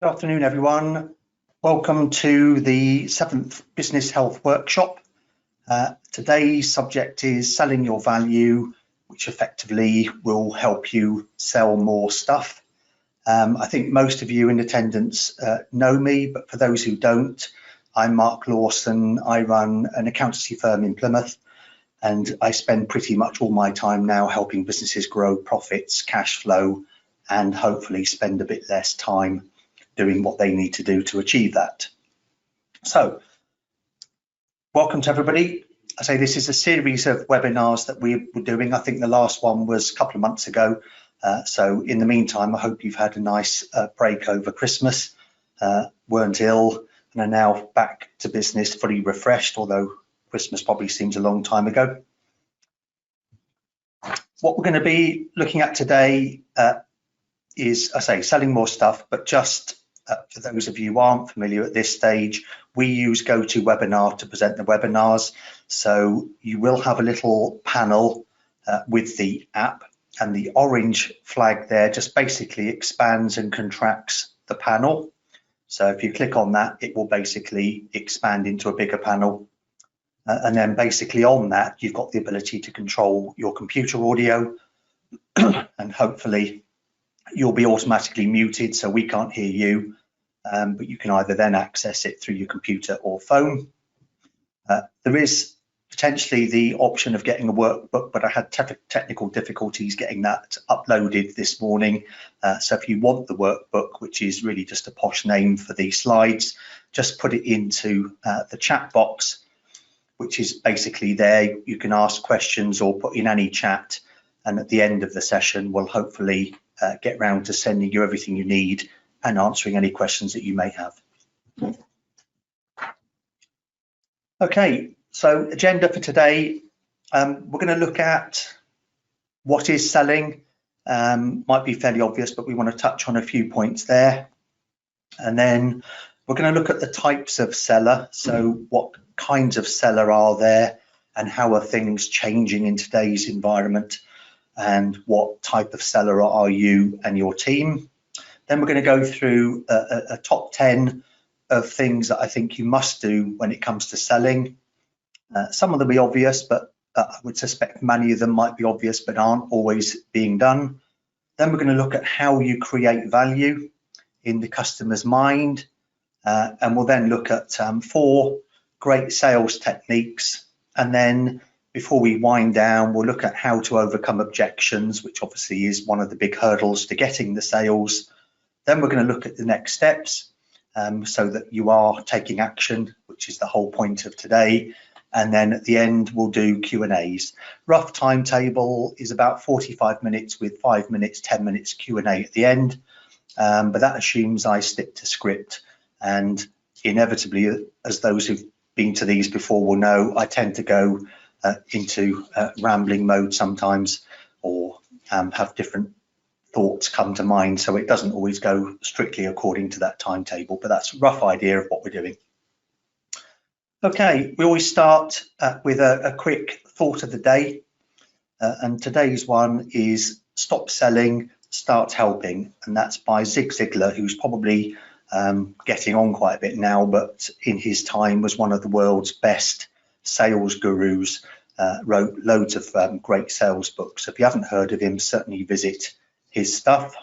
Good afternoon, everyone. Welcome to the 7th Business Health Workshop. Today's subject is selling your value, which effectively will help you sell more stuff. I think most of you in attendance know me, but for those who don't, I'm Mark Lawson. I run an accountancy firm in Plymouth, and I spend pretty much all my time now helping businesses grow profits, cash flow, and hopefully spend a bit less time doing what they need to do to achieve that. So, welcome to everybody. I say this is a series of webinars that we're doing. I think the last one was a couple of months ago. So in the meantime, I hope you've had a nice break over Christmas, weren't ill, and are now back to business fully refreshed, although Christmas probably seems a long time ago. What we're going to be looking at today is, I say, selling more stuff, but just for those of you who aren't familiar at this stage, we use GoToWebinar to present the webinars. So you will have a little panel with the app, and the orange flag there just basically expands and contracts the panel. So if you click on that, it will basically expand into a bigger panel. And then basically on that, you've got the ability to control your computer audio and hopefully you'll be automatically muted so we can't hear you, but you can either then access it through your computer or phone. There is potentially the option of getting a workbook, but I had technical difficulties getting that uploaded this morning. So if you want the workbook, which is really just a posh name for the slides, just put it into the chat box, which is basically there. You can ask questions or put in any chat, and at the end of the session, we'll hopefully get round to sending you everything you need and answering any questions that you may have. Okay, so agenda for today, we're going to look at what is selling. Might be fairly obvious, but we want to touch on a few points there. And then we're going to look at the types of seller. So what kinds of seller are there and how are things changing in today's environment? And what type of seller are you and your team? Then we're going to go through a top 10 of things that I think you must do when it comes to selling. Some of them will be obvious, but I would suspect many of them might be obvious but aren't always being done. Then we're going to look at how you create value in the customer's mind, and we'll then look at 4 great sales techniques. And then before we wind down, we'll look at how to overcome objections, which obviously is one of the big hurdles to getting the sales. Then we're going to look at the next steps so that you are taking action, which is the whole point of today. And then at the end, we'll do Q&As. Rough timetable is about 45 minutes with 5 minutes, 10 minutes Q&A at the end. But that assumes I stick to script. And inevitably, as those who've been to these before will know, I tend to go into rambling mode sometimes, or have different thoughts come to mind, so it doesn't always go strictly according to that timetable, but that's a rough idea of what we're doing. Okay, we always start with a quick thought of the day, and today's one is Stop Selling, Start Helping, and that's by Zig Ziglar, who's probably getting on quite a bit now, but in his time was one of the world's best sales gurus, wrote loads of great sales books. So if you haven't heard of him, certainly visit his stuff.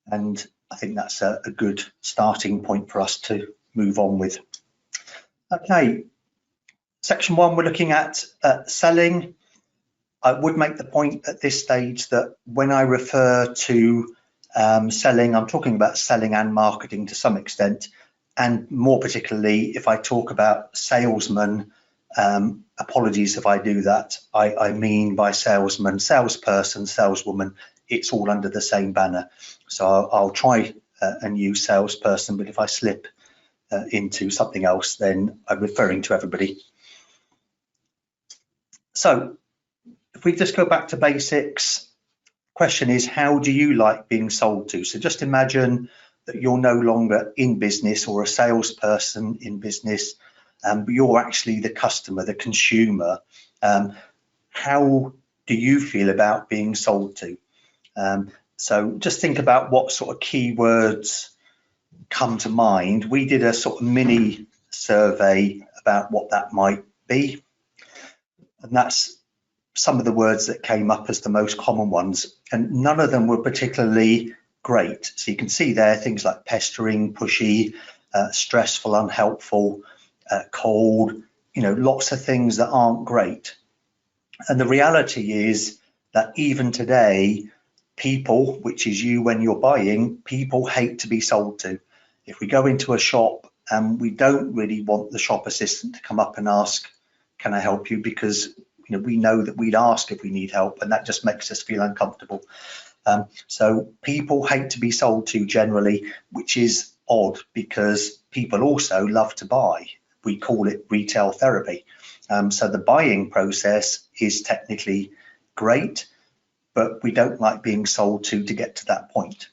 And I think that's a good starting point for us to move on with. Okay, section 1, we're looking at selling. I would make the point at this stage that when I refer to selling, I'm talking about selling and marketing to some extent, and more particularly if I talk about salesmen, apologies if I do that, I mean by salesman, salesperson, saleswoman, it's all under the same banner. So I'll try and use salesperson, but if I slip into something else, then I'm referring to everybody. So if we just go back to basics, question is, how do you like being sold to? So just imagine that you're no longer in business or a salesperson in business, but you're actually the customer, the consumer. How do you feel about being sold to? So just think about what sort of keywords come to mind, we did a sort of mini survey about what that might be, and that's some of the words that came up as the most common ones, and none of them were particularly great. So you can see there things like pestering, pushy, stressful, unhelpful, cold, lots of things that aren't great. And the reality is that even today, people, which is you when you're buying, people hate to be sold to. If we go into a shop and we don't really want the shop assistant to come up and ask, can I help you? Because we know that we'd ask if we need help, and that just makes us feel uncomfortable. So people hate to be sold to generally, which is odd because people also love to buy. We call it retail therapy. So the buying process is technically great, but we don't like being sold to get to that point.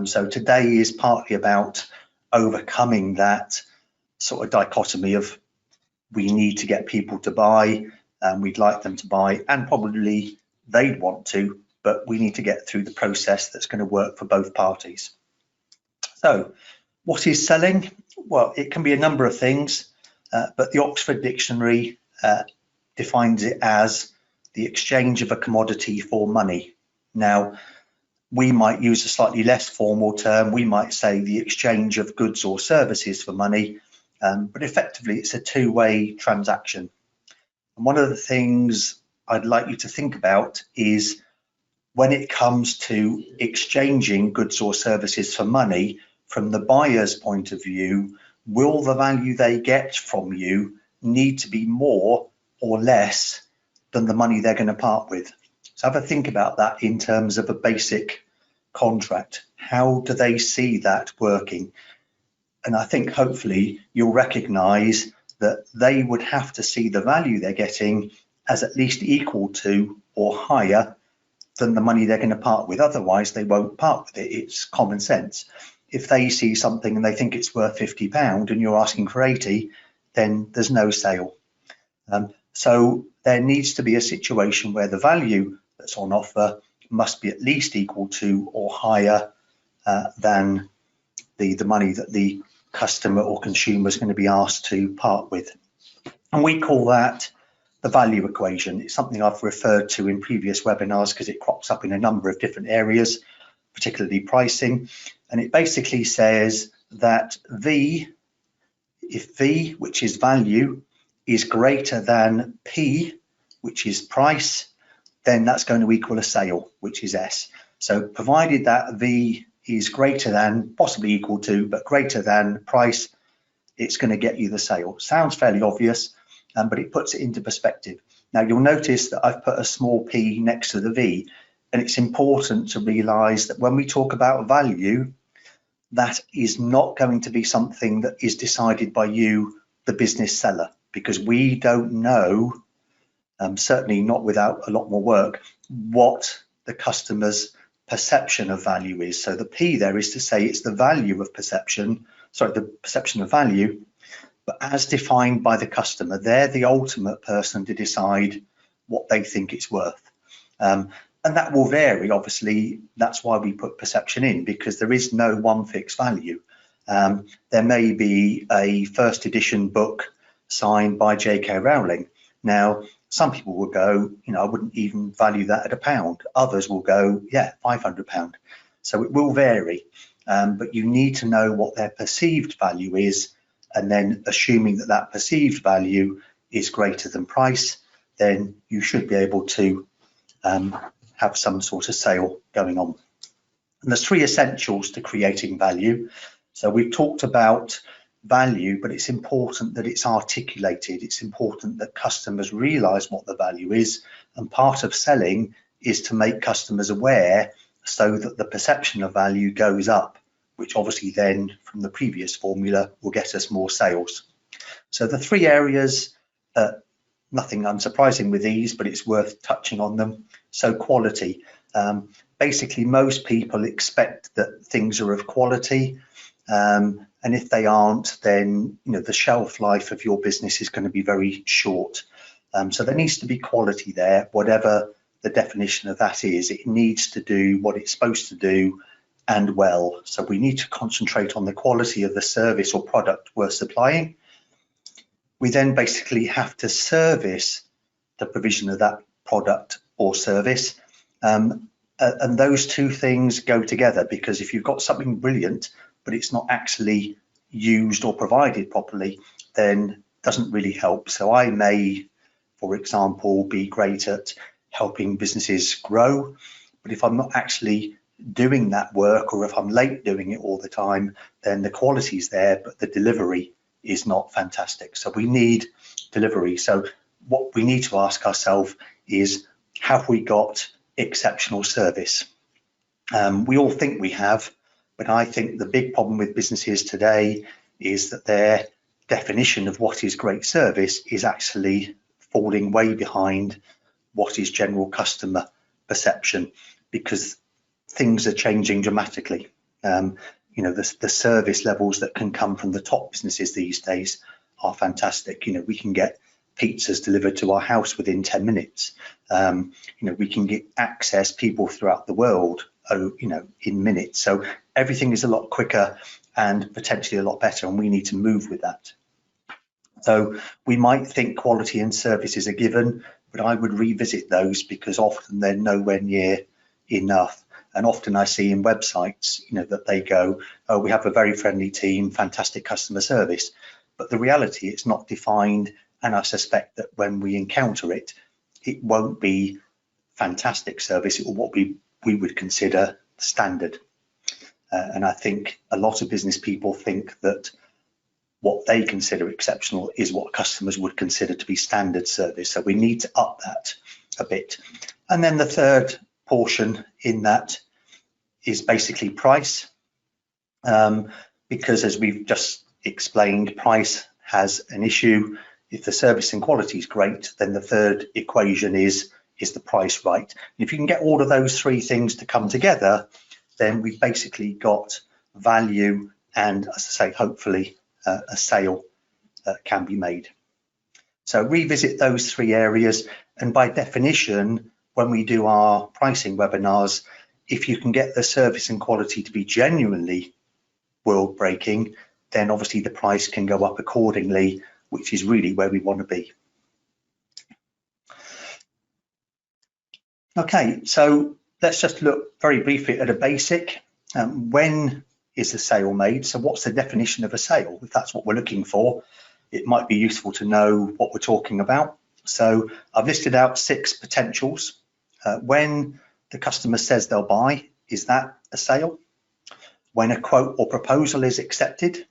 So today is partly about overcoming that sort of dichotomy of we need to get people to buy, we'd like them to buy, and probably they'd want to, but we need to get through the process that's going to work for both parties. So what is selling? Well, it can be a number of things, but the Oxford Dictionary defines it as the exchange of a commodity for money. Now, we might use a slightly less formal term. We might say the exchange of goods or services for money, but effectively it's a two-way transaction. And one of the things I'd like you to think about is when it comes to exchanging goods or services for money, from the buyer's point of view, will the value they get from you need to be more or less than the money they're going to part with? So have a think about that in terms of a basic contract. How do they see that working? And I think hopefully you'll recognize that they would have to see the value they're getting as at least equal to or higher than the money they're going to part with. Otherwise, they won't part with it. It's common sense. If they see something and they think it's worth £50 and you're asking for 80, then there's no sale. So there needs to be a situation where the value that's on offer must be at least equal to or higher than the money that the customer or consumer is going to be asked to part with. And we call that the value equation. It's something I've referred to in previous webinars because it crops up in a number of different areas, particularly pricing. And it basically says that if V, which is value, is greater than P, which is price, then that's going to equal a sale, which is S. So provided that V is greater than, possibly equal to, but greater than price, it's going to get you the sale. Sounds fairly obvious, but it puts it into perspective. Now you'll notice that I've put a small p next to the V, and it's important to realize that when we talk about value, that is not going to be something that is decided by you, the business seller, because we don't know, certainly not without a lot more work, what the customer's perception of value is. So the P there is to say it's the value of perception, sorry, the perception of value, but as defined by the customer. They're the ultimate person to decide what they think it's worth. And that will vary, obviously. That's why we put perception in, because there is no one fixed value. There may be a first edition book signed by J.K. Rowling. Now, some people will go, I wouldn't even value that at £1. Others will go, yeah, £500. So it will vary, but you need to know what their perceived value is, and then assuming that that perceived value is greater than price, then you should be able to have some sort of sale going on. And there's three essentials to creating value. So we've talked about value, but it's important that it's articulated. It's important that customers realize what the value is, and part of selling is to make customers aware so that the perception of value goes up, which obviously then from the previous formula will get us more sales. So the three areas, nothing unsurprising with these, but it's worth touching on them. So quality, basically most people expect that things are of quality, and if they aren't, then the shelf life of your business is going to be very short. So there needs to be quality there, whatever the definition of that is. It needs to do what it's supposed to do and well. So we need to concentrate on the quality of the service or product we're supplying. We then basically have to service the provision of that product or service. And those two things go together, because if you've got something brilliant, but it's not actually used or provided properly, then it doesn't really help. So I may, for example, be great at helping businesses grow, but if I'm not actually doing that work, or if I'm late doing it all the time, then the quality's there, but the delivery is not fantastic. So we need delivery. So what we need to ask ourselves is, have we got exceptional service? We all think we have, but I think the big problem with businesses today is that their definition of what is great service is actually falling way behind what is general customer perception, because things are changing dramatically. The service levels that can come from the top businesses these days are fantastic. We can get pizzas delivered to our house within 10 minutes. We can get access people throughout the world, in minutes. So everything is a lot quicker and potentially a lot better, and we need to move with that. So we might think quality and service is a given, but I would revisit those, because often they're nowhere near enough. And often I see in websites, that they go, oh, we have a very friendly team, fantastic customer service. But the reality, it's not defined. And I suspect that when we encounter it, it won't be fantastic service. It will what we would consider standard. And I think a lot of business people think that what they consider exceptional is what customers would consider to be standard service. So we need to up that a bit. And then the third portion in that is basically price, because as we've just explained, price has an issue. If the service and quality is great, then the third equation is the price right? And if you can get all of those three things to come together, then we've basically got value, and as I say, hopefully a sale can be made. So revisit those three areas, and by definition, when we do our pricing webinars, if you can get the service and quality to be genuinely world breaking, then obviously the price can go up accordingly, which is really where we want to be. Okay, so let's just look very briefly at a basic. When is a sale made? So what's the definition of a sale? If that's what we're looking for, it might be useful to know what we're talking about. So I've listed out 6 potentials. When the customer says they'll buy, is that a sale? When a quote or proposal is accepted,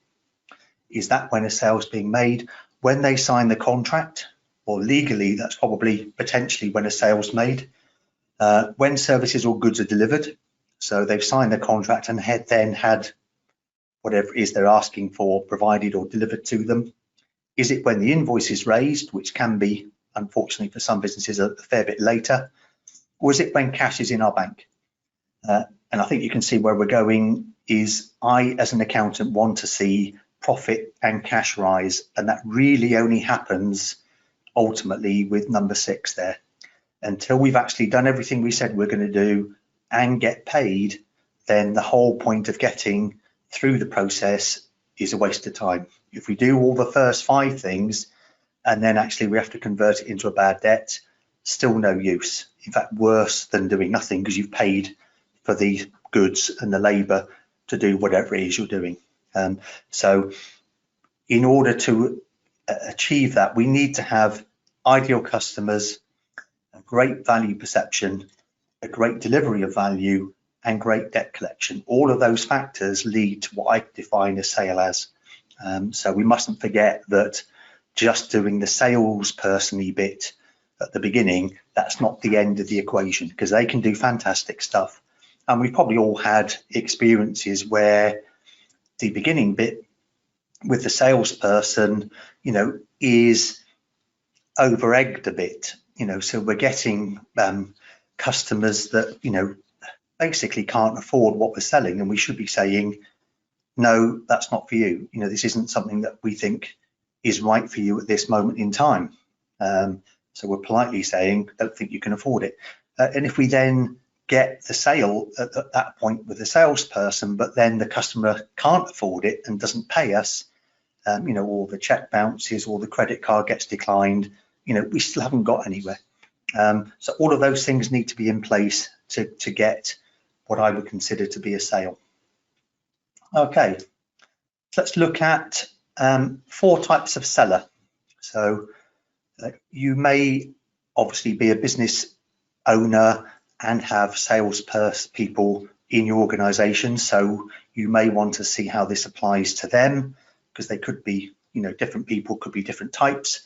is that when a sale is being made? When they sign the contract, or legally, that's probably potentially when a sale's made. When services or goods are delivered, so they've signed the contract and then had whatever it is they're asking for provided or delivered to them. Is it when the invoice is raised, which can be, unfortunately for some businesses, a fair bit later? Or is it when cash is in our bank? And I think you can see where we're going is, I, as an accountant, want to see profit and cash rise, and that really only happens ultimately with number 6 there. Until we've actually done everything we said we're going to do and get paid, then the whole point of getting through the process is a waste of time. If we do all the first 5 things and then actually we have to convert it into a bad debt, still no use. In fact, worse than doing nothing, because you've paid for the goods and the labor to do whatever it is you're doing. So in order to achieve that, we need to have ideal customers, a great value perception, a great delivery of value, and great debt collection. All of those factors lead to what I define a sale as. So we mustn't forget that just doing the salesperson-y bit at the beginning, that's not the end of the equation, because they can do fantastic stuff. And we've probably all had experiences where the beginning bit with the salesperson, is over-egged a bit, so we're getting customers that, basically can't afford what we're selling, and we should be saying, no, that's not for you. This isn't something that we think is right for you at this moment in time. So we're politely saying, don't think you can afford it. And if we then get the sale at that point with the salesperson, but then the customer can't afford it and doesn't pay us, or the check bounces or the credit card gets declined, we still haven't got anywhere. So all of those things need to be in place to get what I would consider to be a sale. Okay, so let's look at 4 types of seller. So you may obviously be a business owner and have sales people in your organization, so you may want to see how this applies to them, because they could be, different people, could be different types.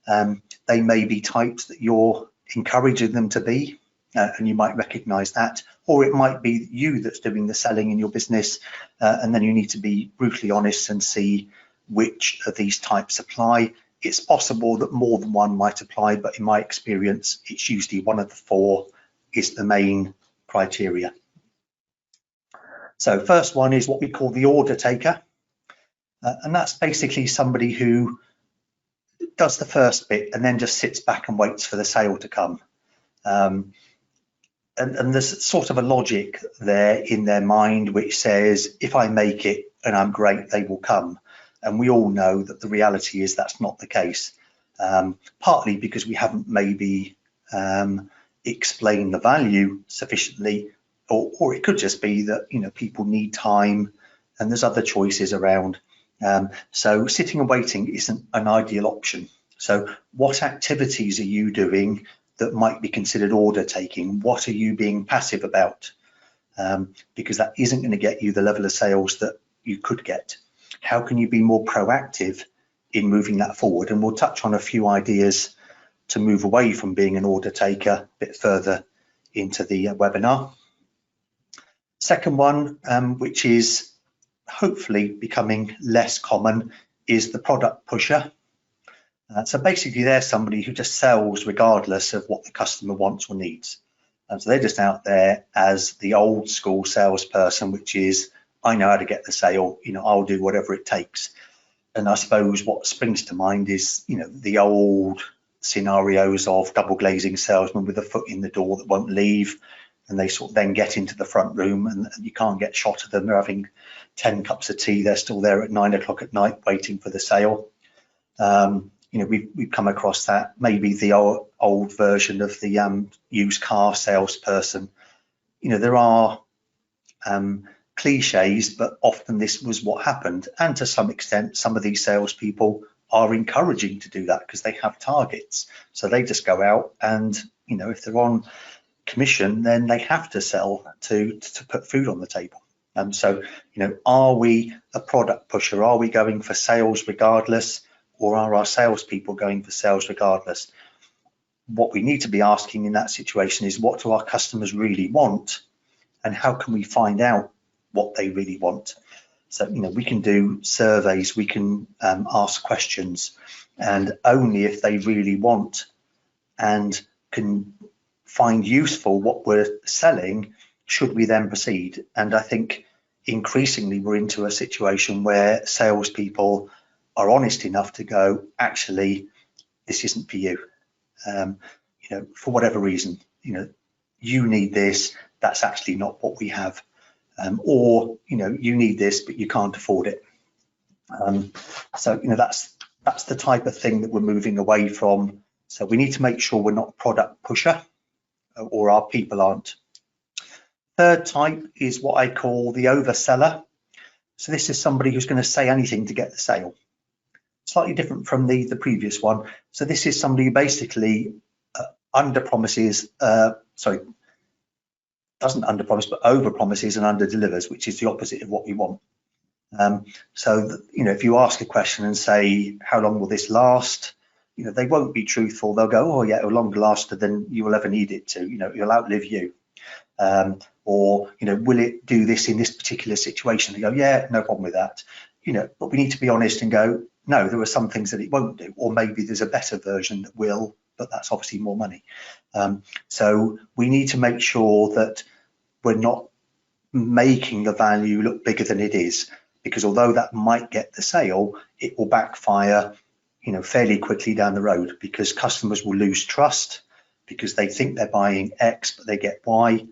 They may be types that you're encouraging them to be, and you might recognize that, or it might be you that's doing the selling in your business, and then you need to be brutally honest and see which of these types apply. It's possible that more than one might apply, but in my experience, it's usually one of the 4 is the main criteria. So first one is what we call the order taker, and that's basically somebody who does the first bit and then just sits back and waits for the sale to come. And there's sort of a logic there in their mind which says, if I make it and I'm great, they will come. And we all know that the reality is that's not the case, partly because we haven't maybe explained the value sufficiently, or it could just be that people need time and there's other choices around. So sitting and waiting isn't an ideal option. So what activities are you doing that might be considered order taking? What are you being passive about? Because that isn't going to get you the level of sales that you could get. How can you be more proactive in moving that forward? And we'll touch on a few ideas to move away from being an order taker a bit further into the webinar. Second one, which is hopefully becoming less common, is the product pusher. So basically they're somebody who just sells regardless of what the customer wants or needs. And so they're just out there as the old school salesperson, which is, I know how to get the sale, I'll do whatever it takes. And I suppose what springs to mind is, the old scenarios of double glazing salesmen with a foot in the door that won't leave, and they sort of then get into the front room and you can't get shot of them. They're having 10 cups of tea, they're still there at 9 o'clock at night waiting for the sale. We've come across that. Maybe the old version of the used car salesperson. There are cliches, but often this was what happened. And to some extent, some of these salespeople are encouraging to do that because they have targets. So they just go out and, if they're on commission, then they have to sell to put food on the table. So, are we a product pusher? Are we going for sales regardless? Or are our salespeople going for sales regardless? What we need to be asking in that situation is, what do our customers really want? And how can we find out what they really want? So, we can do surveys, we can ask questions, and only if they really want and can find useful what we're selling should we then proceed. And I think increasingly we're into a situation where salespeople are honest enough to go, actually, this isn't for you. For whatever reason, you need this, that's actually not what we have. Or, you need this, but you can't afford it. So, that's the type of thing that we're moving away from. So we need to make sure we're not a product pusher, or our people aren't. Third type is what I call the overseller. So this is somebody who's going to say anything to get the sale. Slightly different from the previous one. So this is somebody who basically doesn't under promise, but over promises and under delivers, which is the opposite of what we want. If you ask a question and say, how long will this last? They won't be truthful. They'll go, oh yeah, it'll longer last than you will ever need it to. It'll outlive you. Or will it do this in this particular situation? They go, yeah, no problem with that. But we need to be honest and go, no, there are some things that it won't do, or maybe there's a better version that will, but that's obviously more money. So we need to make sure that we're not making the value look bigger than it is, because although that might get the sale, it will backfire, fairly quickly down the road, because customers will lose trust because they think they're buying X, but they get Y.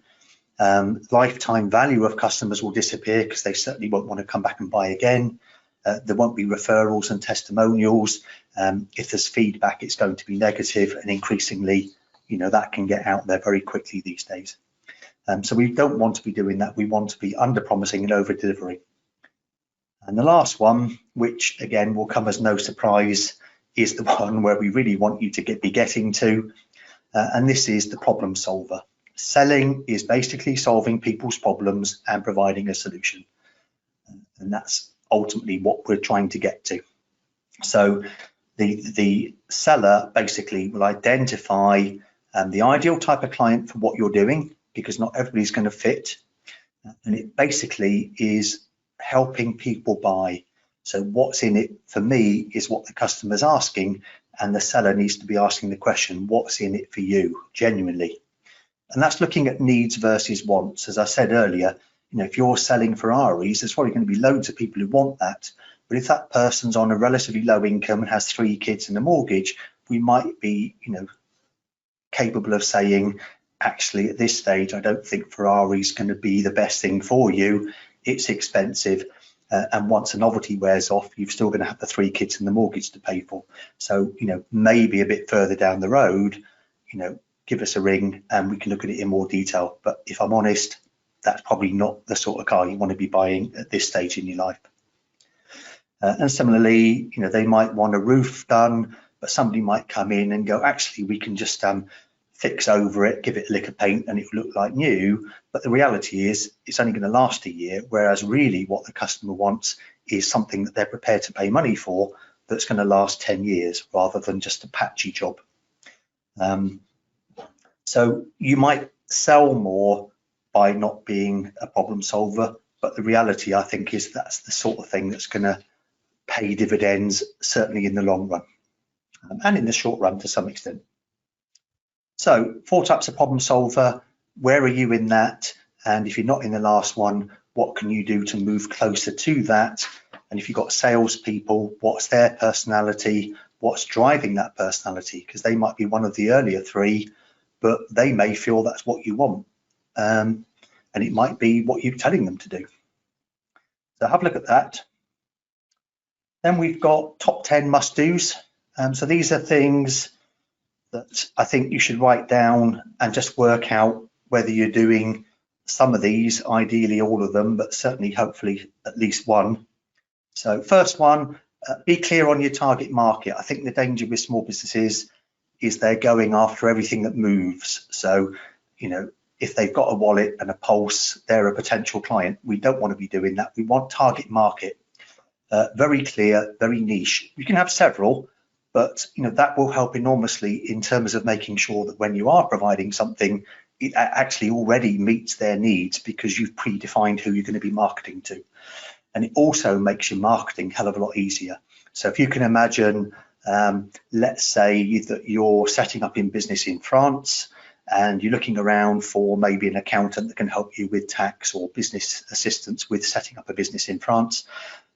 Lifetime value of customers will disappear because they certainly won't want to come back and buy again. There won't be referrals and testimonials. If there's feedback, it's going to be negative, and increasingly, that can get out there very quickly these days. So we don't want to be doing that. We want to be under promising and over delivering. And the last one, which again will come as no surprise, is the one where we really want you to be getting to, and this is the problem solver. Selling is basically solving people's problems and providing a solution, and that's ultimately what we're trying to get to. So the seller basically will identify the ideal type of client for what you're doing, because not everybody's going to fit, and it basically is helping people buy. So what's in it for me is what the customer's asking, and the seller needs to be asking the question, what's in it for you genuinely? And that's looking at needs versus wants. As I said earlier, if you're selling Ferraris, there's probably going to be loads of people who want that. But if that person's on a relatively low income and has 3 kids and a mortgage, we might be, capable of saying, actually, at this stage, I don't think Ferrari's going to be the best thing for you. It's expensive. And once the novelty wears off, you're still going to have the 3 kids and the mortgage to pay for. So, maybe a bit further down the road, give us a ring and we can look at it in more detail. But if I'm honest, that's probably not the sort of car you want to be buying at this stage in your life. And similarly, they might want a roof done, but somebody might come in and go, actually, we can just fix over it, give it a lick of paint and it will look like new. But the reality is it's only going to last a year, whereas really what the customer wants is something that they're prepared to pay money for that's going to last 10 years rather than just a patchy job. So you might sell more by not being a problem solver, but the reality, I think, is that's the sort of thing that's going to pay dividends, certainly in the long run and in the short run to some extent. So 4 types of problem solver. Where are you in that? And if you're not in the last one, what can you do to move closer to that? And if you've got salespeople, what's their personality? What's driving that personality? Because they might be one of the earlier 3, but they may feel that's what you want. And it might be what you're telling them to do. So have a look at that. Then we've got top 10 must-dos. So these are things that I think you should write down and just work out whether you're doing some of these, ideally all of them, but certainly hopefully at least one. So first one, be clear on your target market. I think the danger with small businesses is they're going after everything that moves. So, if they've got a wallet and a pulse, they're a potential client. We don't want to be doing that. We want target market, very clear, very niche. You can have several, but that will help enormously in terms of making sure that when you are providing something, it actually already meets their needs because you've predefined who you're going to be marketing to. And it also makes your marketing a hell of a lot easier. So if you can imagine, let's say that you're setting up in business in France and you're looking around for maybe an accountant that can help you with tax or business assistance with setting up a business in France,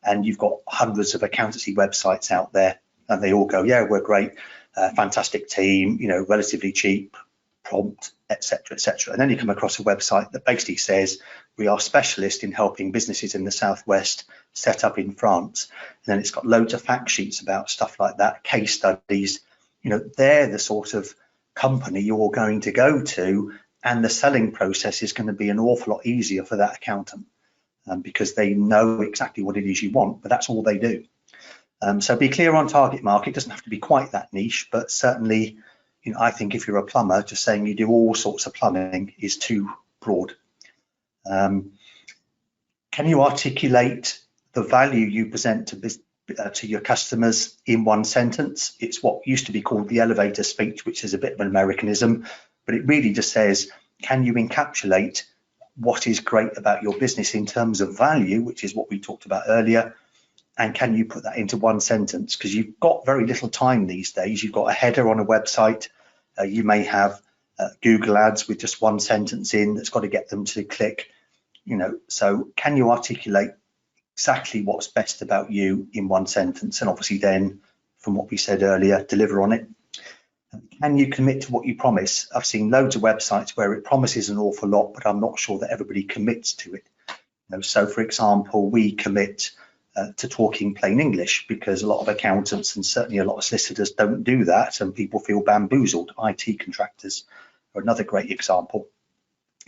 and you've got hundreds of accountancy websites out there and they all go, yeah, we're great, fantastic team, relatively cheap, prompt, etc., etc. And then you come across a website that basically says we are specialists in helping businesses in the southwest set up in France. And then it's got loads of fact sheets about stuff like that, case studies. They're the sort of company you're going to go to, and the selling process is going to be an awful lot easier for that accountant because they know exactly what it is you want, but that's all they do. So be clear on target market. It doesn't have to be quite that niche, but certainly, I think if you're a plumber, just saying you do all sorts of plumbing is too broad. Can you articulate the value you present to your customers in one sentence? It's what used to be called the elevator speech, which is a bit of an Americanism, but it really just says, can you encapsulate what is great about your business in terms of value, which is what we talked about earlier, and can you put that into one sentence? Because you've got very little time these days. You've got a header on a website. You may have Google ads with just one sentence in that's got to get them to click. So can you articulate exactly what's best about you in one sentence? And obviously then, from what we said earlier, deliver on it. Can you commit to what you promise? I've seen loads of websites where it promises an awful lot, but I'm not sure that everybody commits to it. So for example, we commit to talking plain English because a lot of accountants and certainly a lot of solicitors don't do that, and people feel bamboozled. IT contractors are another great example.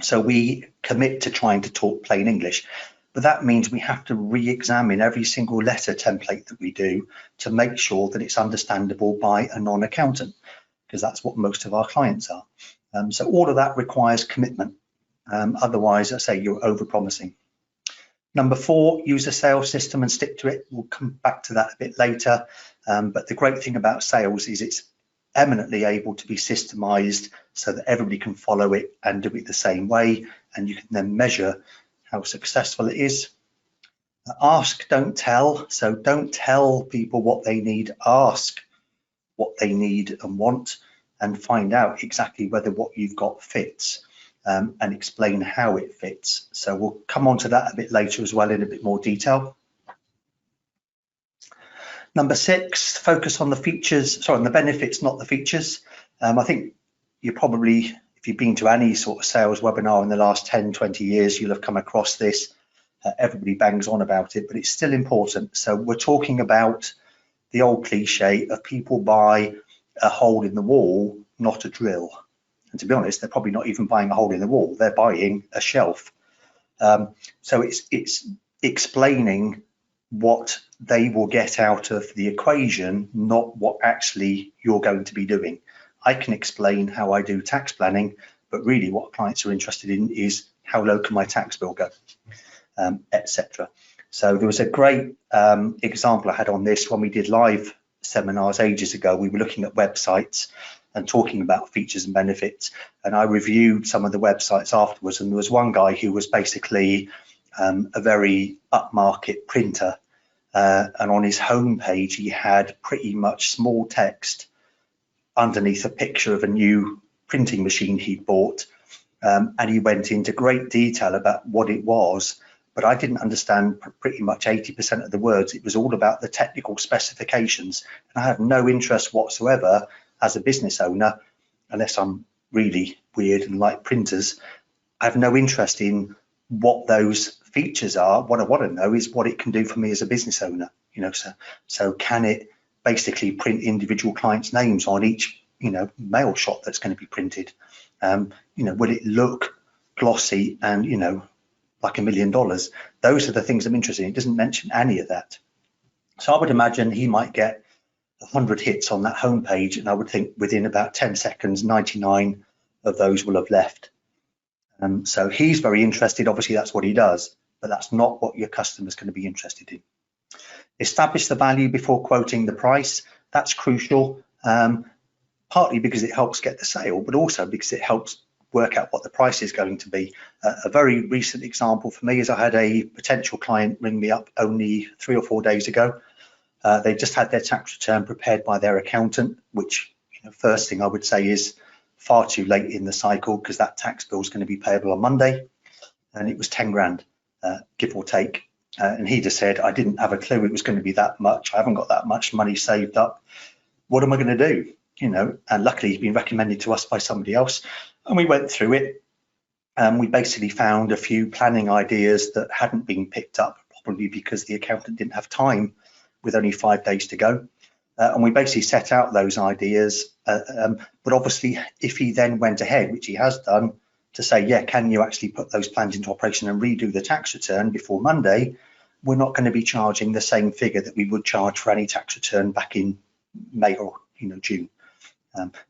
So we commit to trying to talk plain English, but that means we have to re-examine every single letter template that we do to make sure that it's understandable by a non-accountant, because that's what most of our clients are. So all of that requires commitment. Otherwise, I say you're over-promising. Number 4, use a sales system and stick to it. We'll come back to that a bit later. But the great thing about sales is it's eminently able to be systemized so that everybody can follow it and do it the same way. And you can then measure how successful it is. Ask, don't tell. So don't tell people what they need. Ask what they need and want, and find out exactly whether what you've got fits. And explain how it fits. So we'll come on to that a bit later as well in a bit more detail. Number 6, focus on the features, sorry, on the benefits, not the features. I think you probably, if you've been to any sort of sales webinar in the last 10, 20 years, you'll have come across this. Everybody bangs on about it, but it's still important. So we're talking about the old cliche of people buy a hole in the wall, not a drill. And to be honest, they're probably not even buying a hole in the wall, they're buying a shelf. So it's explaining what they will get out of the equation, not what actually you're going to be doing. I can explain how I do tax planning, but really what clients are interested in is how low can my tax bill go, etc. So there was a great example I had on this when we did live seminars ages ago. We were looking at websites and talking about features and benefits, and I reviewed some of the websites afterwards, and there was one guy who was basically a very upmarket printer, and on his homepage he had pretty much small text underneath a picture of a new printing machine he'd bought, and he went into great detail about what it was, but I didn't understand pretty much 80% of the words. It was all about the technical specifications, and I have no interest whatsoever as a business owner, unless I'm really weird and like printers. I have no interest in what those features are. What I want to know is what it can do for me as a business owner. So can it basically print individual clients' names on each mail shot that's going to be printed? Will it look glossy and like $1 million? Those are the things I'm interested in. It doesn't mention any of that. So I would imagine he might get 100 hits on that homepage, and I would think within about 10 seconds 99 of those will have left. So he's very interested. Obviously that's what he does, but that's not what your customer's going to be interested in. Establish the value before quoting the price. That's crucial, partly because it helps get the sale, but also because it helps work out what the price is going to be. A very recent example for me is I had a potential client ring me up only 3 or 4 days ago. They just had their tax return prepared by their accountant, which first thing I would say is far too late in the cycle, because that tax bill is going to be payable on Monday, and it was 10 grand, give or take. And he just said, I didn't have a clue it was going to be that much. I haven't got that much money saved up. What am I going to do? And luckily he'd been recommended to us by somebody else, and we went through it, and we basically found a few planning ideas that hadn't been picked up, probably because the accountant didn't have time with only 5 days to go. And we basically set out those ideas, but obviously if he then went ahead, which he has done, to say, yeah, can you actually put those plans into operation and redo the tax return before Monday, we're not going to be charging the same figure that we would charge for any tax return back in May or June,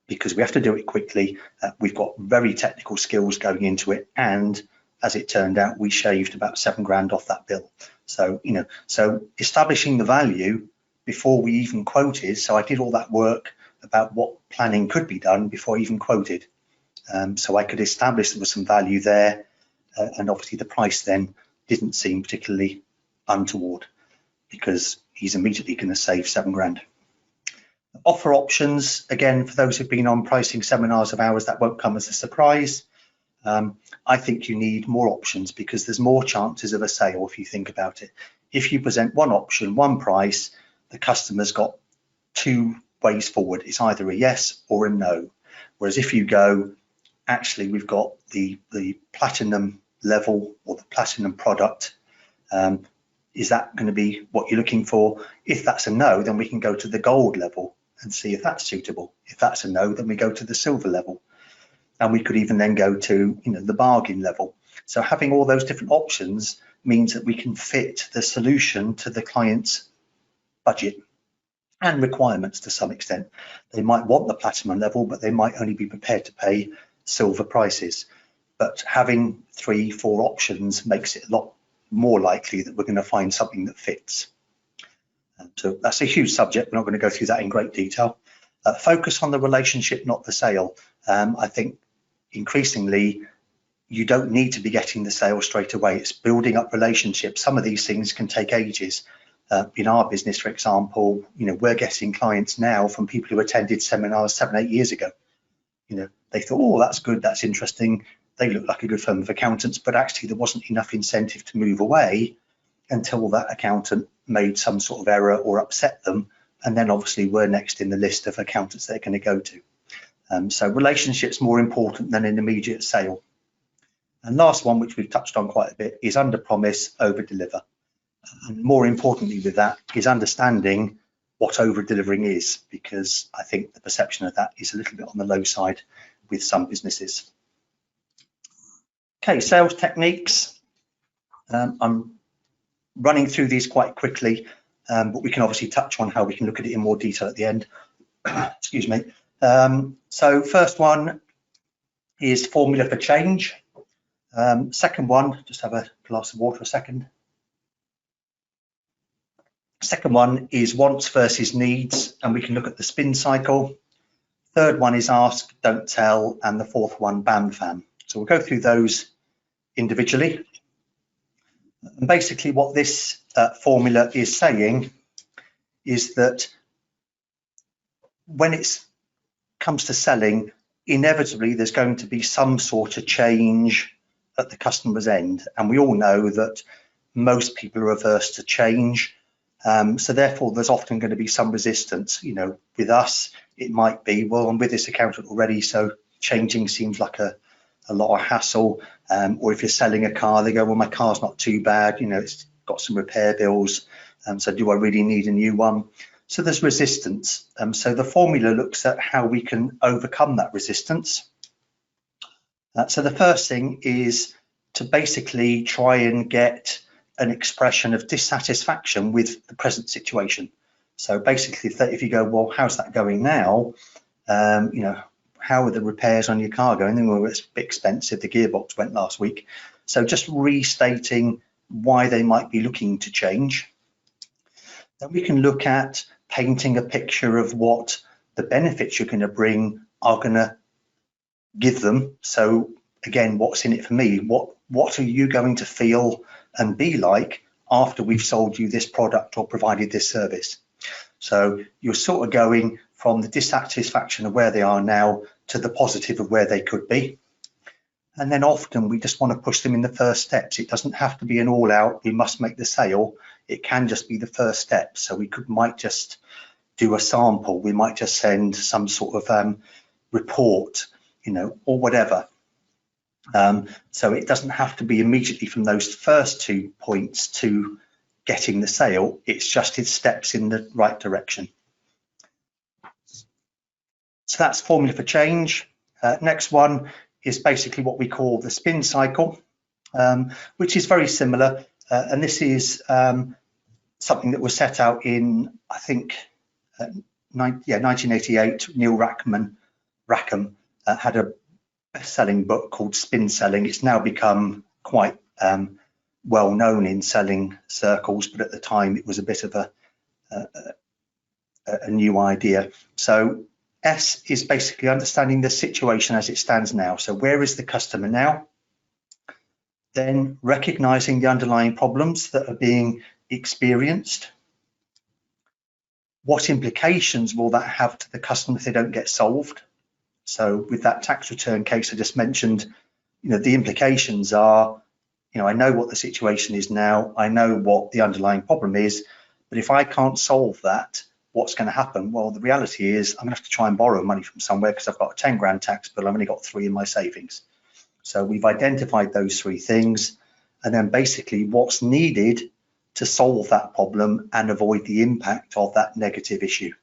because we have to do it quickly. We've got very technical skills going into it, and as it turned out, we shaved about 7 grand off that bill. So so establishing the value before we even quoted. So I did all that work about what planning could be done before I even quoted. So I could establish there was some value there, and obviously the price then didn't seem particularly untoward, because he's immediately going to save 7 grand. Offer options, again, for those who've been on pricing seminars of ours, that won't come as a surprise. I think you need more options, because there's more chances of a sale if you think about it. If you present one option, one price, the customer's got 2 ways forward. It's either a yes or a no. Whereas if you go, actually, we've got the platinum level or the platinum product, is that going to be what you're looking for? If that's a no, then we can go to the gold level and see if that's suitable. If that's a no, then we go to the silver level. And we could even then go to, the bargain level. So having all those different options means that we can fit the solution to the client's budget and requirements to some extent. They might want the platinum level, but they might only be prepared to pay silver prices. But having 3-4 options makes it a lot more likely that we're going to find something that fits. So that's a huge subject. We're not going to go through that in great detail. Focus on the relationship, not the sale. I think increasingly you don't need to be getting the sale straight away. It's building up relationships. Some of these things can take ages. In our business, for example, we're getting clients now from people who attended seminars 7-8 years ago. They thought, oh, that's good, that's interesting. They look like a good firm of accountants, but actually there wasn't enough incentive to move away until that accountant made some sort of error or upset them. And then obviously we're next in the list of accountants they're going to go to. So relationships more important than an immediate sale. And last one, which we've touched on quite a bit, is under promise, over deliver. And more importantly with that is understanding what over delivering is, because I think the perception of that is a little bit on the low side with some businesses. Okay, sales techniques. I'm running through these quite quickly, but we can obviously touch on how we can look at it in more detail at the end. Excuse me. So first one is formula for change. Second one, just have a glass of water a second. Second one is wants versus needs, and we can look at the spin cycle. Third one is ask, don't tell, and the fourth one, bam, fam. So we'll go through those individually. And basically what this formula is saying is that when it comes to selling, inevitably there's going to be some sort of change at the customer's end. And we all know that most people are averse to change. So therefore there's often going to be some resistance. With us, it might be, well, I'm with this accountant already, so changing seems like a lot of hassle. Or if you're selling a car, they go, well, my car's not too bad, it's got some repair bills, so do I really need a new one? So there's resistance. So the formula looks at how we can overcome that resistance. So the first thing is to basically try and get an expression of dissatisfaction with the present situation. So basically, if you go, well, how's that going now? How are the repairs on your car going? Well, it's a bit expensive. The gearbox went last week. So just restating why they might be looking to change. Then we can look at painting a picture of what the benefits you're going to bring are going to give them. So again, what's in it for me? What are you going to feel and be like after we've sold you this product or provided this service? So you're sort of going from the dissatisfaction of where they are now to the positive of where they could be. And then often we just want to push them in the first steps. It doesn't have to be an all out, we must make the sale. It can just be the first step. So we might just do a sample. We might just send some sort of report, or whatever. So it doesn't have to be immediately from those first 2 points to getting the sale. It's just it steps in the right direction. So that's formula for change. Next one is basically what we call the spin cycle, which is very similar. And this is something that was set out in, I think, 1988. Neil Rackham had a best-selling book called Spin Selling. It's now become quite well known in selling circles, but at the time it was a bit of a new idea. So S is basically understanding the situation as it stands now. So where is the customer now? Then recognizing the underlying problems that are being experienced. What implications will that have to the customer if they don't get solved? So with that tax return case I just mentioned, the implications are, I know what the situation is now, I know what the underlying problem is, but if I can't solve that, what's going to happen? Well, the reality is I'm going to have to try and borrow money from somewhere because I've got a 10 grand tax bill. I've only got 3 in my savings. So we've identified those 3 things, and then basically what's needed to solve that problem and avoid the impact of that negative issue.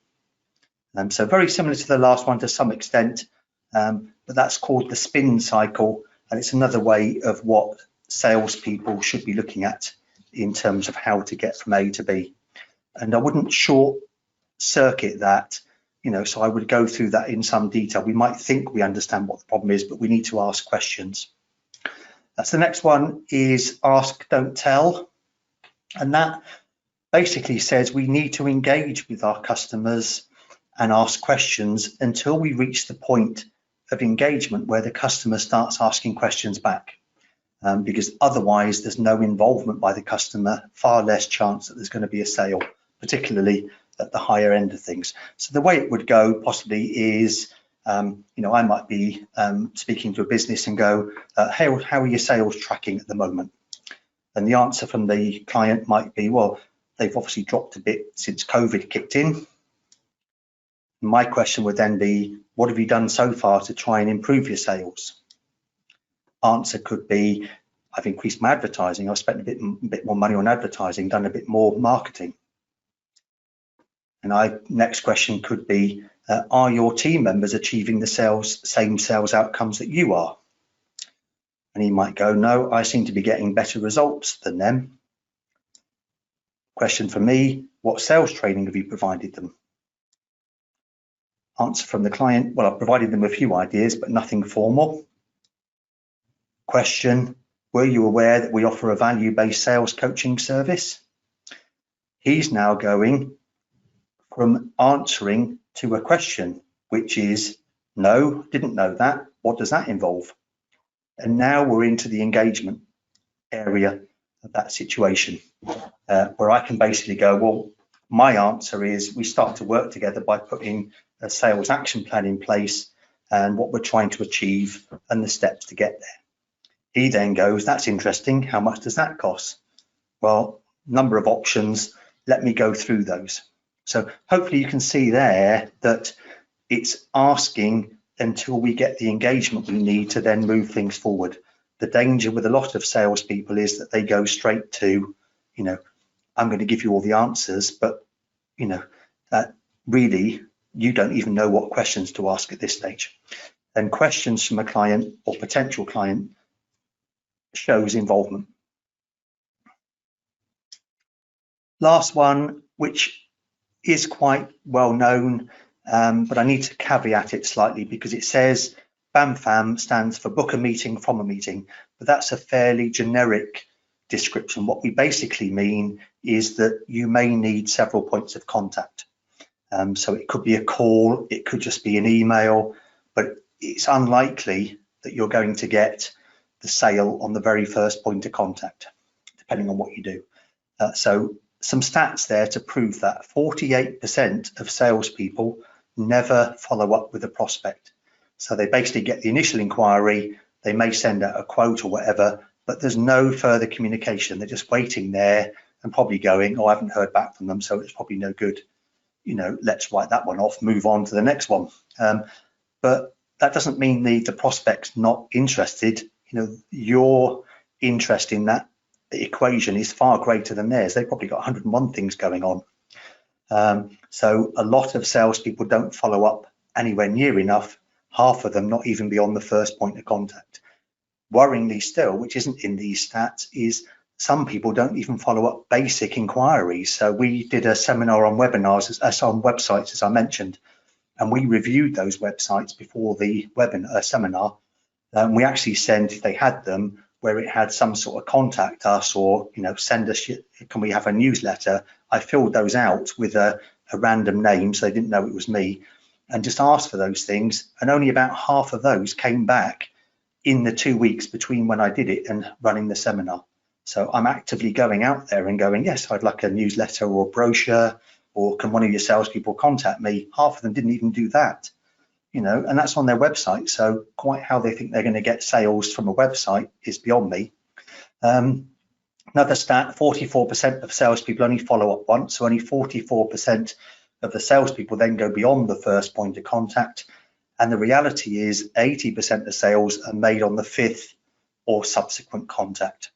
So very similar to the last one to some extent, but that's called the spin cycle, and it's another way of what salespeople should be looking at in terms of how to get from A to B. And I wouldn't short circuit that, so I would go through that in some detail. We might think we understand what the problem is, but we need to ask questions. That's the next one, is ask, don't tell. And that basically says we need to engage with our customers and ask questions until we reach the point of engagement where the customer starts asking questions back. Because otherwise there's no involvement by the customer, far less chance that there's going to be a sale, particularly at the higher end of things. So the way it would go possibly is, I might be speaking to a business and go, hey, how are your sales tracking at the moment? And the answer from the client might be, well, they've obviously dropped a bit since COVID kicked in. My question would then be, what have you done so far to try and improve your sales? Answer could be, I've increased my advertising. I've spent a bit more money on advertising, done a bit more marketing. And next question could be, are your team members achieving the same sales outcomes that you are? And he might go, no, I seem to be getting better results than them. Question for me, what sales training have you provided them? Answer from the client, well, I've provided them a few ideas, but nothing formal. Question, were you aware that we offer a value-based sales coaching service? He's now going from answering to a question, which is, no, didn't know that. What does that involve? And now we're into the engagement area of that situation, where I can basically go, well, my answer is we start to work together by putting a sales action plan in place and what we're trying to achieve and the steps to get there. He then goes, that's interesting. How much does that cost? Well, number of options. Let me go through those. So hopefully you can see there that it's asking until we get the engagement we need to then move things forward. The danger with a lot of salespeople is that they go straight to, I'm going to give you all the answers, but, really, you don't even know what questions to ask at this stage. And questions from a client or potential client shows involvement. Last one, which is quite well known, but I need to caveat it slightly because it says BAMFAM stands for book a meeting from a meeting, but that's a fairly generic description. What we basically mean is that you may need several points of contact. So it could be a call, it could just be an email, but it's unlikely that you're going to get the sale on the very first point of contact, depending on what you do. So some stats there to prove that 48% of salespeople never follow up with a prospect. So they basically get the initial inquiry, they may send out a quote or whatever, but there's no further communication. They're just waiting there and probably going, oh, I haven't heard back from them, so it's probably no good. Let's write that one off, move on to the next one. But that doesn't mean the prospect's not interested. Your interest in that equation is far greater than theirs. They've probably got 101 things going on. So a lot of salespeople don't follow up anywhere near enough, half of them not even beyond the first point of contact. Worryingly still, which isn't in these stats, is some people don't even follow up basic inquiries. So we did a seminar on webinars, on websites, as I mentioned, and we reviewed those websites before the seminar. We actually sent, if they had them, where it had some sort of contact us or send us, can we have a newsletter? I filled those out with a random name, so they didn't know it was me, and just asked for those things. And only about half of those came back in the 2 weeks between when I did it and running the seminar. So I'm actively going out there and going, yes, I'd like a newsletter or a brochure, or can one of your salespeople contact me? Half of them didn't even do that, and that's on their website. So quite how they think they're going to get sales from a website is beyond me. Another stat, 44% of salespeople only follow up once, so only 44% of the salespeople then go beyond the first point of contact. And the reality is 80% of sales are made on the 5th or subsequent contact.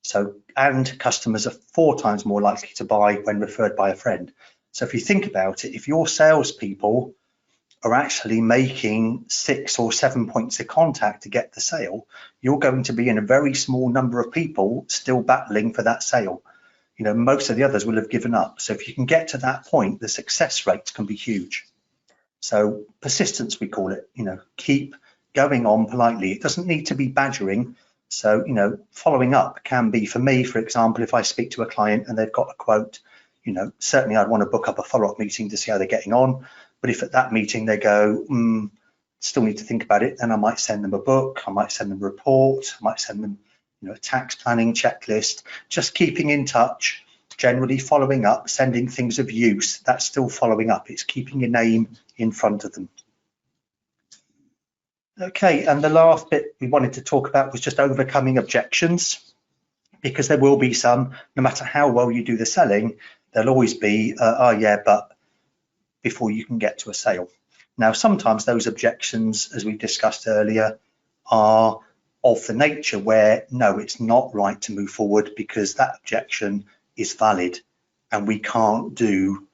So, and customers are 4 times more likely to buy when referred by a friend. So if you think about it, if your salespeople are actually making 6 or 7 points of contact to get the sale, you're going to be in a very small number of people still battling for that sale. You know, most of the others will have given up. So if you can get to that point, the success rates can be huge. So persistence, we call it, you know, keep going on politely. It doesn't need to be badgering. So, you know, following up can be, for me, for example, if I speak to a client and they've got a quote, you know, certainly I'd want to book up a follow-up meeting to see how they're getting on. But if at that meeting they go, still need to think about it, then I might send them a book, I might send them a report, I might send them, you know, a tax planning checklist. Just keeping in touch, generally following up, sending things of use, that's still following up. It's keeping your name in front of them. Okay, and the last bit we wanted to talk about was just overcoming objections, because there will be some, no matter how well you do the selling, there'll always be, oh yeah, but before you can get to a sale. Now, sometimes those objections, as we discussed earlier, are of the nature where, no, it's not right to move forward because that objection is valid and we can't do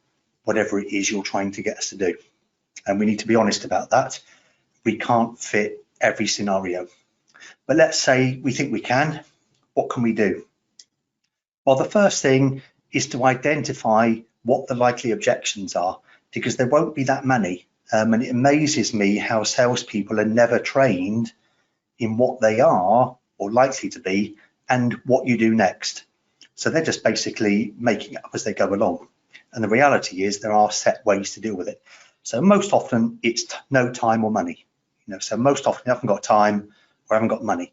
whatever it is you're trying to get us to do. And we need to be honest about that. We can't fit every scenario. But let's say we think we can. What can we do? Well, the first thing is to identify what the likely objections are, because there won't be that many. And it amazes me how salespeople are never trained in what they are or likely to be and what you do next. So they're just basically making it up as they go along. And the reality is there are set ways to deal with it. So most often it's no time or money. You know, so most often I haven't got time or I haven't got money.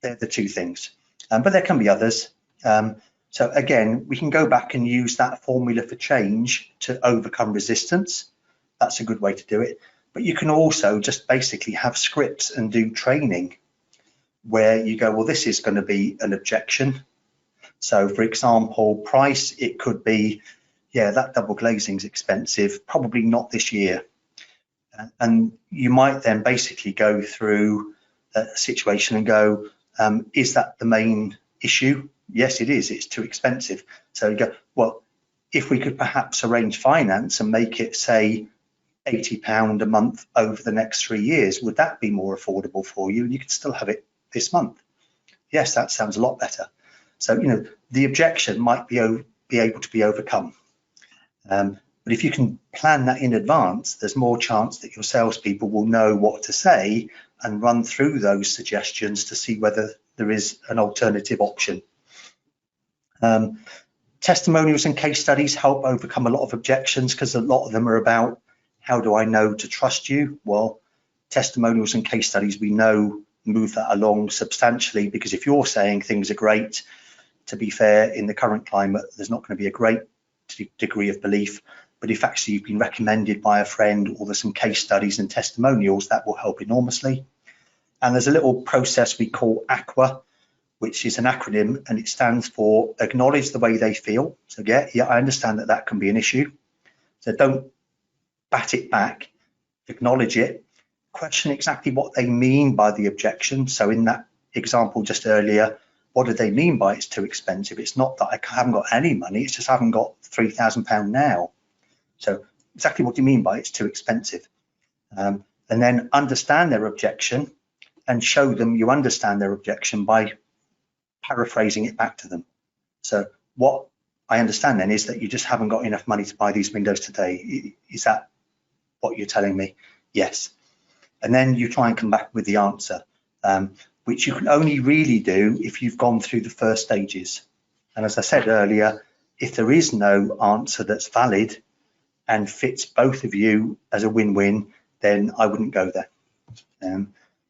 They're the 2 things. But there can be others. So again, we can go back and use that formula for change to overcome resistance. That's a good way to do it. But you can also just basically have scripts and do training where you go, well, this is going to be an objection. So for example, price, it could be, yeah, that double glazing is expensive, probably not this year. And you might then basically go through a situation and go, is that the main issue? Yes, it is. It's too expensive. So you go, well, if we could perhaps arrange finance and make it, say, £80 a month over the next 3 years, would that be more affordable for you? And you could still have it this month. Yes, that sounds a lot better. So, you know, the objection might be able to be overcome. But if you can plan that in advance, there's more chance that your salespeople will know what to say and run through those suggestions to see whether there is an alternative option. Testimonials and case studies help overcome a lot of objections because a lot of them are about, how do I know to trust you? Well, testimonials and case studies, we know, move that along substantially, because if you're saying things are great, to be fair, in the current climate, there's not going to be a great degree of belief. But if actually you've been recommended by a friend or there's some case studies and testimonials, that will help enormously. And there's a little process we call AQUA, which is an acronym, and it stands for acknowledge the way they feel. So yeah, I understand that that can be an issue. So don't bat it back, acknowledge it, question exactly what they mean by the objection. So in that example just earlier, what do they mean by it's too expensive? It's not that I haven't got any money, it's just I haven't got £3,000 now. So exactly what do you mean by it's too expensive? And then understand their objection and show them you understand their objection by paraphrasing it back to them. So what I understand then is that you just haven't got enough money to buy these windows today. Is that what you're telling me? Yes. And then you try and come back with the answer, which you can only really do if you've gone through the first stages. And as I said earlier, if there is no answer that's valid and fits both of you as a win-win, then I wouldn't go there.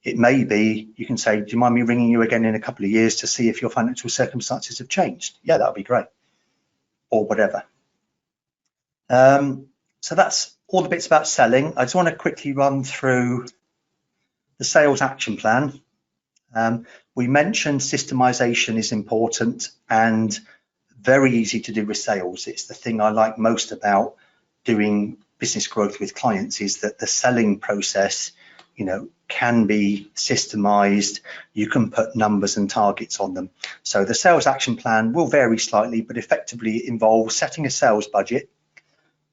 It may be, you can say, do you mind me ringing you again in a couple of years to see if your financial circumstances have changed? Yeah, that would be great, or whatever. So that's all the bits about selling. I just want to quickly run through the sales action plan. We mentioned systemization is important and very easy to do with sales. It's the thing I like most about doing business growth with clients is that the selling process, can be systemized. You can put numbers and targets on them. So the sales action plan will vary slightly, but effectively it involves setting a sales budget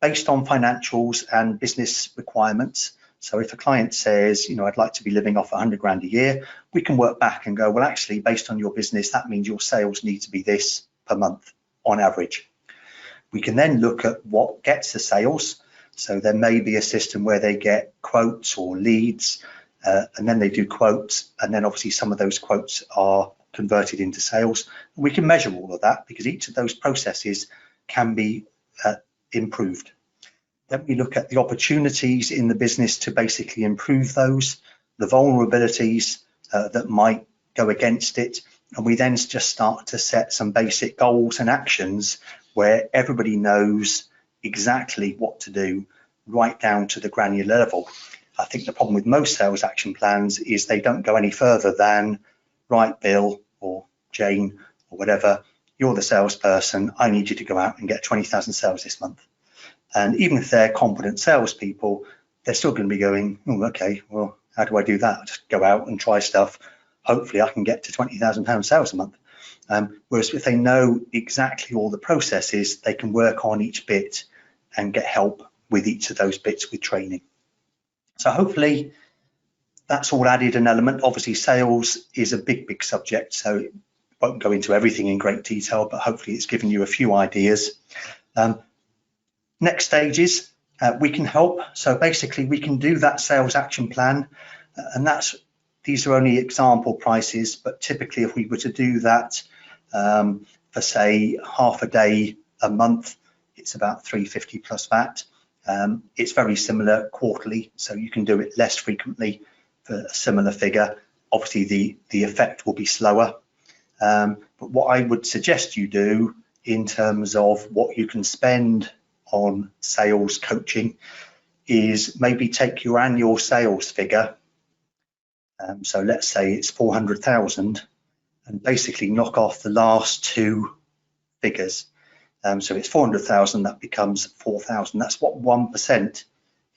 based on financials and business requirements. So if a client says, I'd like to be living off 100 grand a year, we can work back and go, well, actually, based on your business, that means your sales need to be this per month on average. We can then look at what gets the sales. So there may be a system where they get quotes or leads, and then they do quotes, and then obviously some of those quotes are converted into sales. We can measure all of that because each of those processes can be improved. Then we look at the opportunities in the business to basically improve those, the vulnerabilities that might go against it, and we then just start to set some basic goals and actions where everybody knows exactly what to do, right down to the granular level. I think the problem with most sales action plans is they don't go any further than, right, Bill or Jane or whatever, you're the salesperson, I need you to go out and get 20,000 sales this month. And even if they're competent salespeople, they're still going to be going, oh, okay, well, how do I do that? I just go out and try stuff. Hopefully I can get to £20,000 sales a month. Whereas if they know exactly all the processes, they can work on each bit and get help with each of those bits with training. So hopefully that's all added an element. Obviously sales is a big subject, so it won't go into everything in great detail, but hopefully it's given you a few ideas. Next stages, we can help. So basically we can do that sales action plan, and these are only example prices, but typically if we were to do that for say half a day a month, it's about $350 plus VAT. It's very similar quarterly, so you can do it less frequently for a similar figure. Obviously the effect will be slower, but what I would suggest you do in terms of what you can spend on sales coaching is maybe take your annual sales figure, so let's say it's 400,000, and basically knock off the last two figures. So it's 400,000, that becomes 4,000. That's what 1%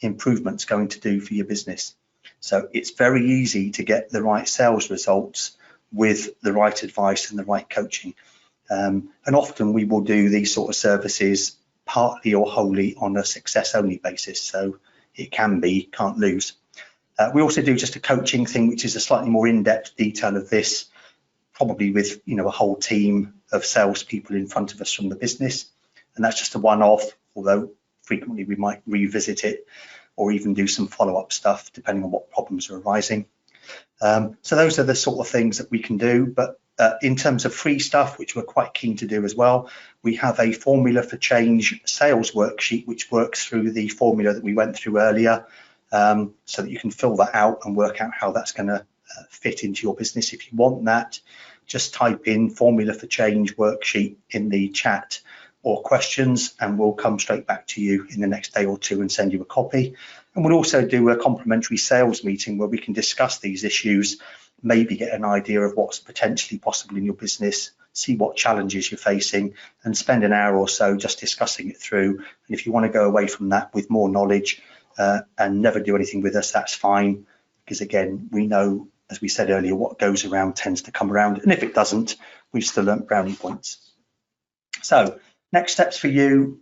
improvement's going to do for your business. So it's very easy to get the right sales results with the right advice and the right coaching. And often we will do these sort of services partly or wholly on a success only basis. So it can be, can't lose. We also do just a coaching thing, which is a slightly more in-depth detail of this, probably with a whole team of salespeople in front of us from the business, and that's just a one-off, although frequently we might revisit it or even do some follow-up stuff depending on what problems are arising. So those are the sort of things that we can do, but in terms of free stuff, which we're quite keen to do as well, we have a formula for change sales worksheet which works through the formula that we went through earlier, so that you can fill that out and work out how that's going to fit into your business. If you want that, just type in formula for change worksheet in the chat or questions, and we'll come straight back to you in the next day or two and send you a copy. And we'll also do a complimentary sales meeting where we can discuss these issues, maybe get an idea of what's potentially possible in your business, see what challenges you're facing, and spend an hour or so just discussing it through. And if you want to go away from that with more knowledge and never do anything with us, that's fine, because again, we know, as we said earlier, what goes around tends to come around, and if it doesn't, we've still learnt brownie points. So next steps for you,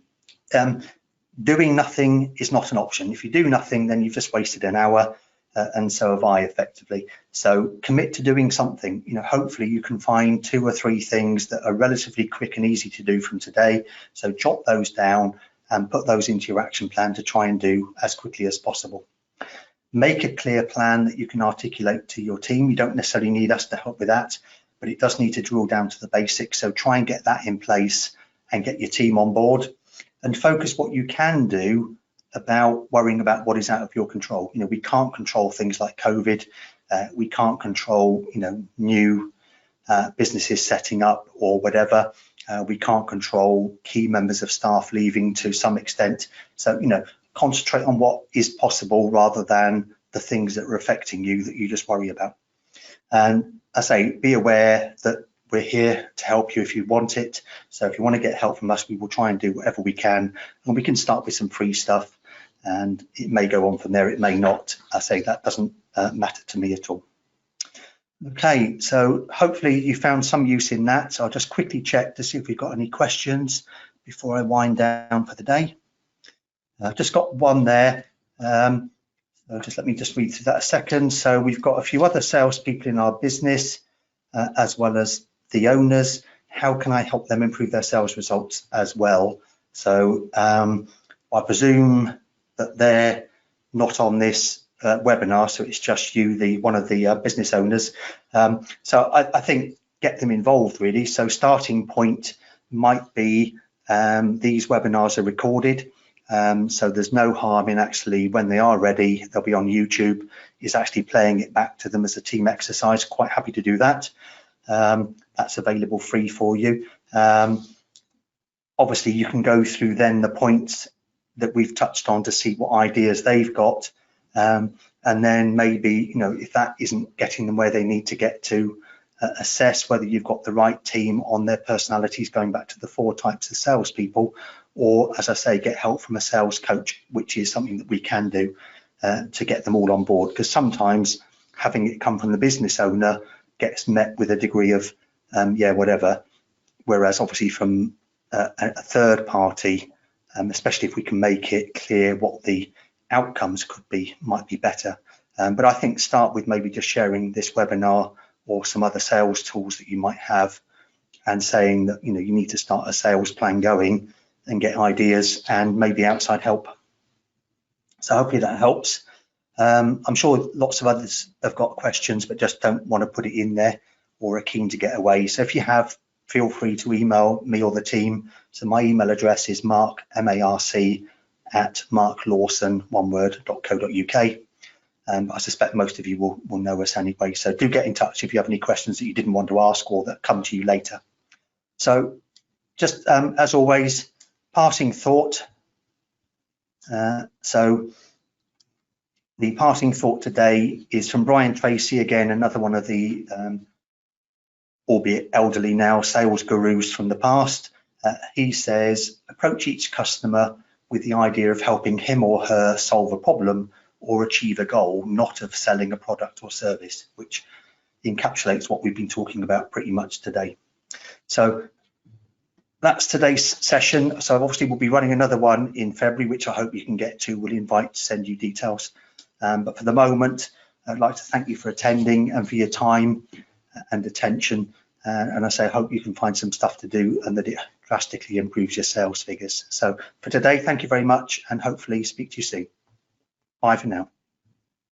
doing nothing is not an option. If you do nothing, then you've just wasted an hour, and so have I effectively. So commit to doing something. Hopefully you can find 2 or 3 things that are relatively quick and easy to do from today. So jot those down and put those into your action plan to try and do as quickly as possible. Make a clear plan that you can articulate to your team. You don't necessarily need us to help with that, but it does need to drill down to the basics. So try and get that in place and get your team on board, and focus what you can do about worrying about what is out of your control. We can't control things like COVID. We can't control, new businesses setting up or whatever. We can't control key members of staff leaving to some extent. So, concentrate on what is possible rather than the things that are affecting you that you just worry about. And I say, be aware that we're here to help you if you want it. So if you want to get help from us, we will try and do whatever we can, and we can start with some free stuff, and it may go on from there, it may not. I say that doesn't matter to me at all. Okay, so hopefully you found some use in that. So I'll just quickly check to see if we've got any questions before I wind down for the day. I've just got one there. So just let me just read through that a second. So we've got a few other salespeople in our business, as well as the owners. How can I help them improve their sales results as well? So I presume that they're not on this webinar, so it's just you, one of the business owners. So I think get them involved really. So starting point might be these webinars are recorded, so there's no harm in actually, when they are ready, they'll be on YouTube, is actually playing it back to them as a team exercise. Quite happy to do that. That's available free for you. Obviously you can go through then the points that we've touched on to see what ideas they've got. And then maybe, if that isn't getting them where they need to get to, assess whether you've got the right team on their personalities, going back to the 4 types of salespeople, or, as I say, get help from a sales coach, which is something that we can do to get them all on board. Because sometimes having it come from the business owner gets met with a degree of, yeah, whatever. Whereas obviously from a third party, especially if we can make it clear what the outcomes could be, might be better. But I think start with maybe just sharing this webinar or some other sales tools that you might have, and saying that you need to start a sales plan going and get ideas and maybe outside help. So hopefully that helps. I'm sure lots of others have got questions but just don't want to put it in there or are keen to get away. So if you have, feel free to email me or the team. So my email address is mark, M-A-R-C, @marklawson.co.uk. I suspect most of you will know us anyway, so do get in touch if you have any questions that you didn't want to ask or that come to you later. So just as always, parting thought. So the parting thought today is from Brian Tracy, again, another one of the, albeit elderly now, sales gurus from the past. He says, approach each customer with the idea of helping him or her solve a problem or achieve a goal, not of selling a product or service, which encapsulates what we've been talking about pretty much today. So that's today's session. So obviously we'll be running another one in February, which I hope you can get to. We'll invite to send you details. But for the moment, I'd like to thank you for attending and for your time and attention. And I say, I hope you can find some stuff to do and that it drastically improves your sales figures. So for today, thank you very much, and hopefully speak to you soon. Bye for now.